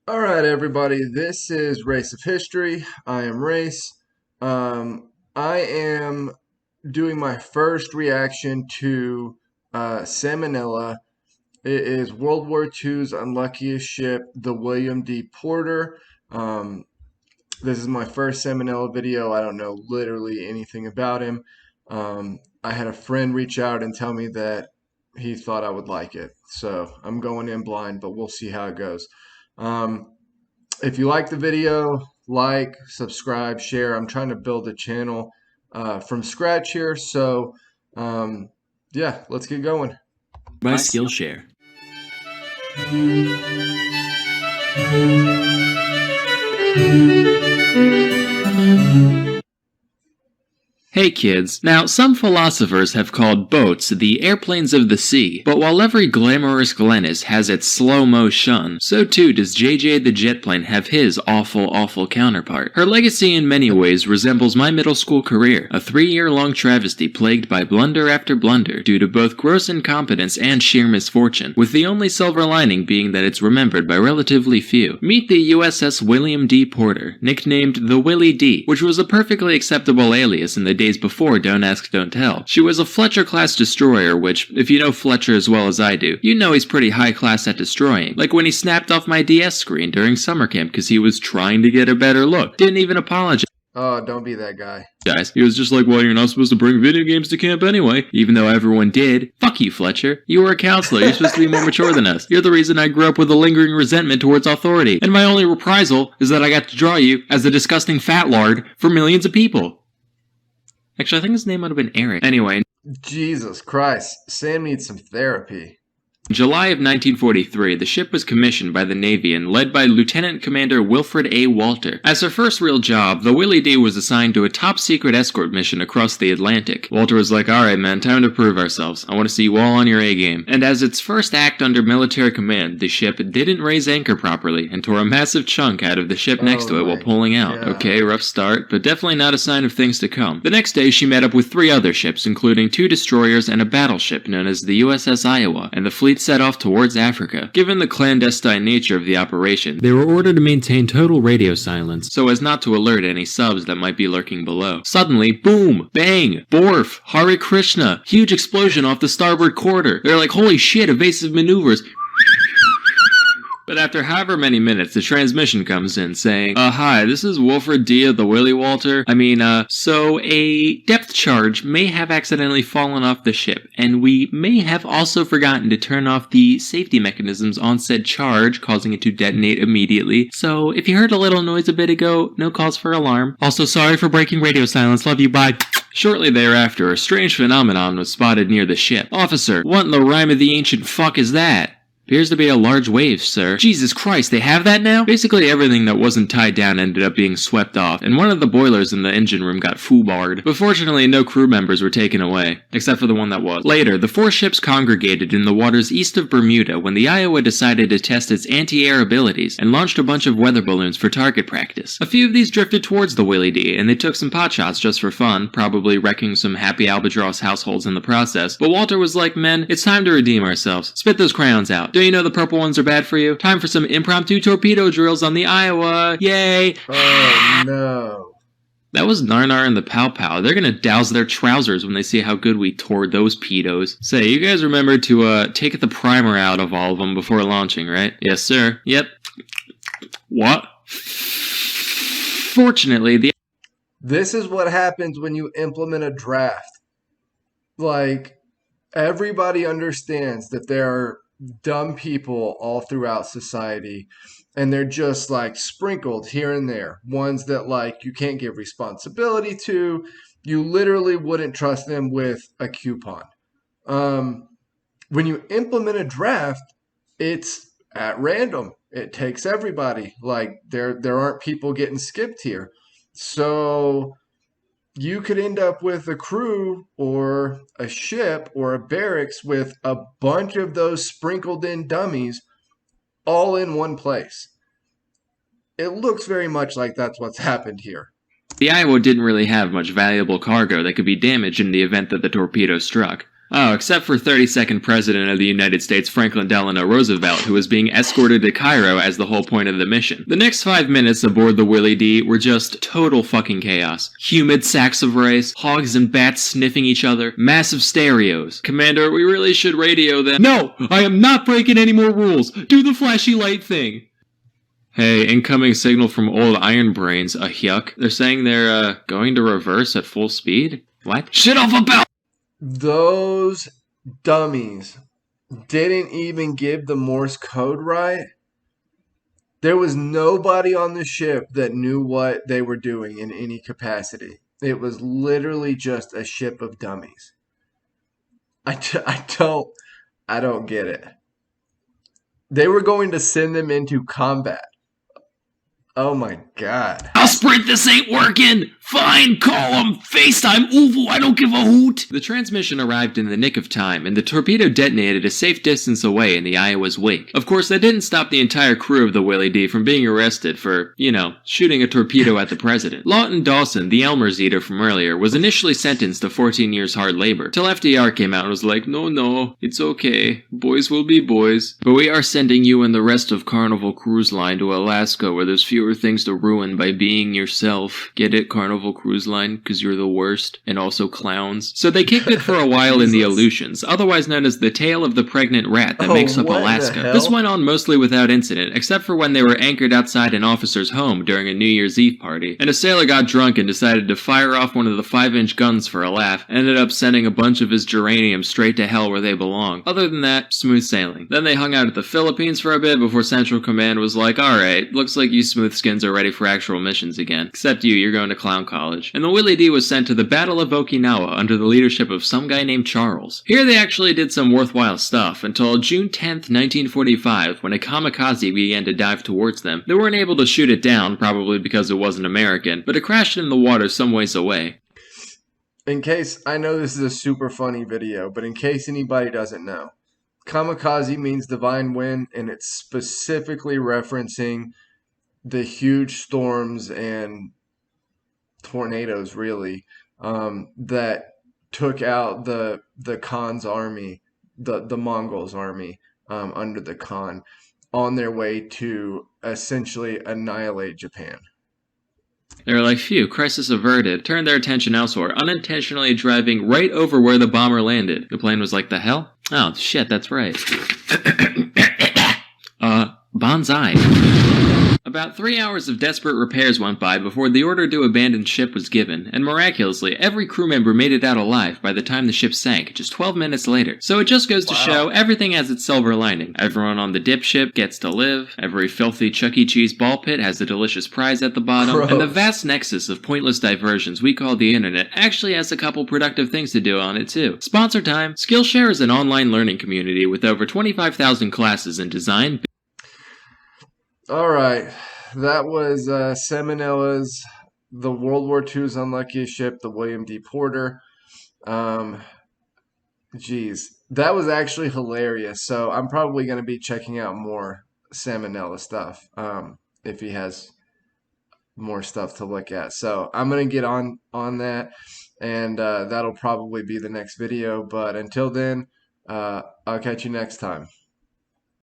All right, everybody. This is Race of History. I am Race. I am doing my first reaction to Salmonella. It is World War II's unluckiest ship, the William D. Porter. Um, this is my first Salmonella video. I don't know literally anything about him. I had a friend reach out and tell me that he thought I would like it. So I'm going in blind, but we'll see how it goes. Um, if you like the video, like, subscribe, share. I'm trying to build a channel from scratch here. So, um, yeah, let's get going. By Skillshare. Hey kids, now some philosophers have called boats the airplanes of the sea, but while every glamorous Glennis has its slow-mo shun, so too does JJ the jet plane have his awful counterpart. Her legacy in many ways resembles my middle school career, a 3-year-long travesty plagued by blunder after blunder due to both gross incompetence and sheer misfortune, with the only silver lining being that it's remembered by relatively few. Meet the USS William D. Porter, nicknamed the Willie D, which was a perfectly acceptable alias in the days before Don't Ask, Don't Tell. She was a Fletcher-class destroyer, which, if you know Fletcher as well as I do, you know he's pretty high-class at destroying. Like when he snapped off my DS screen during summer camp because he was trying to get a better look. Didn't even apologize. Oh, don't be that guy. He was just like, well, you're not supposed to bring video games to camp anyway. Even though everyone did. Fuck you, Fletcher. You were a counselor. You're supposed to be more mature than us. You're the reason I grew up with a lingering resentment towards authority. And my only reprisal is that I got to draw you as a disgusting fat lard for millions of people. Actually, I think his name might have been Eric. Anyway. Jesus Christ. Sam needs some therapy. In July of 1943, the ship was commissioned by the Navy and led by Lieutenant Commander Wilfred A. Walter. As her first real job, the Willie D was assigned to a top-secret escort mission across the Atlantic. Walter was like, alright man, time to prove ourselves. I want to see you all on your A-game. And as its first act under military command, the ship didn't raise anchor properly and tore a massive chunk out of the ship next to it while pulling out. God. Okay, rough start, but definitely not a sign of things to come. The next day, she met up with 3 other ships, including 2 destroyers and a battleship known as the USS Iowa, and the fleet set off towards Africa. Given the clandestine nature of the operation, they were ordered to maintain total radio silence so as not to alert any subs that might be lurking below. Suddenly, boom, bang, borf, Hare Krishna, huge explosion off the starboard quarter. They're like, holy shit, evasive maneuvers. But after however many minutes, the transmission comes in saying, hi, this is Wilfred D of the Willie Walter. So a depth charge may have accidentally fallen off the ship, and we may have also forgotten to turn off the safety mechanisms on said charge, causing it to detonate immediately. So if you heard a little noise a bit ago, no cause for alarm. Also, sorry for breaking radio silence. Love you, bye. Shortly thereafter, a strange phenomenon was spotted near the ship. Officer, what in the rhyme of the ancient fuck is that? Appears to be a large wave, sir. Jesus Christ, they have that now? Basically everything that wasn't tied down ended up being swept off, and one of the boilers in the engine room got foobarred. But fortunately, no crew members were taken away, except for the one that was. Later, the 4 ships congregated in the waters east of Bermuda when the Iowa decided to test its anti-air abilities and launched a bunch of weather balloons for target practice. A few of these drifted towards the Willie D, and they took some potshots just for fun, probably wrecking some happy albatross households in the process. But Walter was like, men, it's time to redeem ourselves. Spit those crayons out. Don't you know the purple ones are bad for you? Time for some impromptu torpedo drills on the Iowa. Yay! Oh, no. That was Narnar and the Pow Pow. They're gonna douse their trousers when they see how good we tore those pedos. Say, you guys remember to take the primer out of all of them before launching, right? Yes, sir. Yep. What? Fortunately, This is what happens when you implement a draft. Like, everybody understands that there are dumb people all throughout society, and they're just like sprinkled here and there. Ones that like you can't give responsibility to. You literally wouldn't trust them with a coupon. When you implement a draft, it's at random. It takes everybody. Like there aren't people getting skipped here. So you could end up with a crew or a ship or a barracks with a bunch of those sprinkled in dummies all in one place. It looks very much like that's what's happened here. the Iowa didn't really have much valuable cargo that could be damaged in the event that the torpedo struck. Oh, except for 32nd President of the United States Franklin Delano Roosevelt, who was being escorted to Cairo as the whole point of the mission. The next 5 minutes aboard the Willie D were just total fucking chaos. Humid sacks of rice, hogs and bats sniffing each other, massive stereos. Commander, we really should radio them. No! I am not breaking any more rules! Do the flashy light thing! Hey, incoming signal from old Iron Brains, a yuck. They're saying they're, going to reverse at full speed? What? Shit off a bell! Those dummies didn't even give the Morse code right. There was nobody on the ship that knew what they were doing in any capacity. It was literally just a ship of dummies. I don't get it. They were going to send them into combat. Oh my god. I'll sprint, this ain't working! Fine, call him! FaceTime, ooh, I don't give a hoot! The transmission arrived in the nick of time, and the torpedo detonated a safe distance away in the Iowa's wake. Of course, that didn't stop the entire crew of the Willie D from being arrested for, shooting a torpedo at the president. Lawton Dawson, the Elmer's eater from earlier, was initially sentenced to 14 years hard labor, till FDR came out and was like, no, it's okay. Boys will be boys. But we are sending you and the rest of Carnival Cruise Line to Alaska where there's fewer things to ruin by being yourself. Get it, Carnival Cruise Line? Because you're the worst. And also clowns. So they kicked it for a while in the Aleutians, otherwise known as the Tale of the Pregnant Rat that makes up Alaska. This went on mostly without incident, except for when they were anchored outside an officer's home during a New Year's Eve party, and a sailor got drunk and decided to fire off one of the 5-inch guns for a laugh, and ended up sending a bunch of his geranium straight to hell where they belong. Other than that, smooth sailing. Then they hung out at the Philippines for a bit before Central Command was like, alright, looks like you smooth skins are ready for actual missions again. Except you're going to clown college. And the Willie D was sent to the Battle of Okinawa under the leadership of some guy named Charles. Here they actually did some worthwhile stuff until June 10th, 1945, when a kamikaze began to dive towards them. They weren't able to shoot it down, probably because it wasn't American, but it crashed in the water some ways away. In case, I know this is a super funny video, but in case anybody doesn't know, kamikaze means divine wind, and it's specifically referencing the huge storms and tornadoes, really, that took out the Khan's army, the Mongols' army, under the Khan, on their way to essentially annihilate Japan. They were like, phew, crisis averted, turned their attention elsewhere, unintentionally driving right over where the bomber landed. The plane was like, the hell? Oh, shit, that's right. Bonsai. About 3 hours of desperate repairs went by before the order to abandon ship was given, and miraculously, every crew member made it out alive by the time the ship sank, just 12 minutes later. So it just goes to show, everything has its silver lining. Everyone on the dipship gets to live, every filthy Chuck E. Cheese ball pit has a delicious prize at the bottom, and the vast nexus of pointless diversions we call the internet actually has a couple productive things to do on it too. Sponsor time! Skillshare is an online learning community with over 25,000 classes in design. Alright, that was Seminella's, the World War II's unluckiest ship, the William D. Porter. Geez, that was actually hilarious. So I'm probably going to be checking out more Salmonella stuff if he has more stuff to look at. So I'm going to get on that, and that'll probably be the next video. But until then, I'll catch you next time.